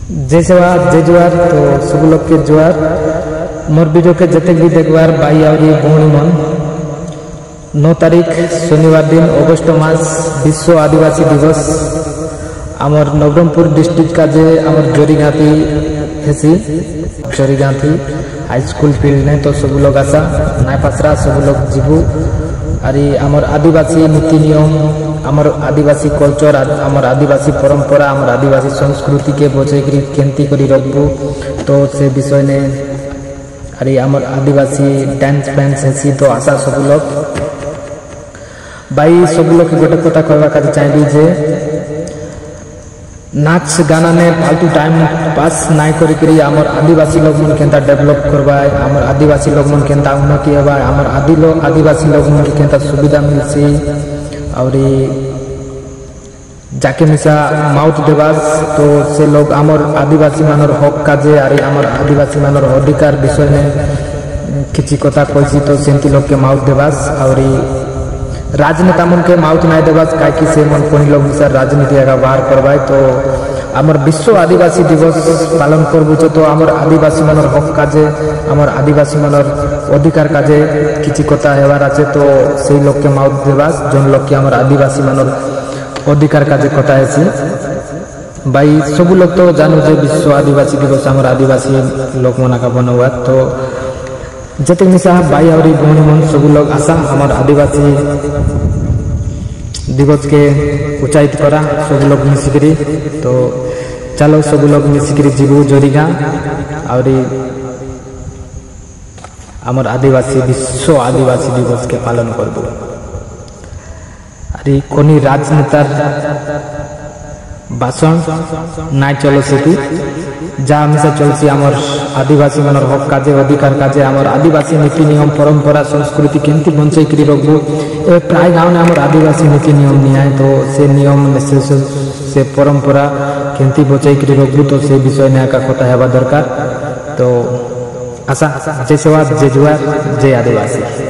जय जवाहर जय जुआर। तो सब लोग के जुआर। मोर वीडियो के जते भी देखबार भाई और भौणी मन 9 तारीख शनिवार दिन अगस्त मास विश्व आदिवासी दिवस आमर नवरंगपुर डिस्ट्रिक्ट का जे आमर जोरीगांथी हेसी जोरीगांथी हाई स्कूल फील्ड ने तो सब लोग आसा नायपासरा सब लोग जीवु अरे आमर आदिवासी नीति नियम आमर आदिवासी कल्चर आमर आदिवासी परंपरा आमर आदिवासी संस्कृति के बचाई केंती करी रखबू तो से विषय ने अरे आमर आदिवासी डांस फैंस हेसी तो आशा सब लोग भाई सब लोग गोटे कथा कहवा चाहिए जे नाच गाना ने फालतू टाइम पास नाई करी आमर आदिवासी लोग मन केंता डेवलप करवाए आमर आदिवासी लोग मन केंता उन्नति हेबा आमर आदिवासी लोग मन केंता सुविधा मिलसी और जाके मिसा माउथ देवास तो से लोग आमर आदिवासी मानर हक काजे अरे आमर आदिवासी मानर अधिकार विषय में किसी कथा कही तो सेंती लोग के माउथ देवास और राजनेता मन के माउथ नाई देवास कहीं से मन कोई लोग मिसा राजनीति का बाहर करवाए तो आमर विश्व आदिवासी दिवस पालन करबू तो आमर आदिवासी मानर हक काजे आमर आदिवासी मानर अधिकार काजे किसी कथा हेबार आछे तो से लोग के माउथ देवास जोन लोग के आमर आदिवासी मानर अधिकार काजे कथा हेसी भाई सब लोग तो जानो जे विश्व आदिवासी दिवस आमर आदिवासी लोक मना का बनवा तो जते मिसा भाई और भौणी मन सब लोग आशा हमार आदिवासी दिवस के उत्साहित करा सब लोग मिसिकरी तो चलो सब लोग मिसिकरी जीवू जोरीगा और हमार आदिवासी विश्व आदिवासी दिवस के पालन करबू अरे कोनी राजनेतार भाषण नाई चलो सेती जा हमेशा चलसी आमर आदिवासी मनर हक काजे अधिकार काजे आमर आदिवासी नीति नियम परंपरा संस्कृति केमती बंचाई करी रखबू ए प्राय गाँव ने आमर आदिवासी नीति नियम नहीं आए तो से नियम से परंपरा केमती बचाई करी रखबू तो से विषय ने का कथा हेबा दरकार तो आशा जय सेवा जय जुआर जय आदिवासी।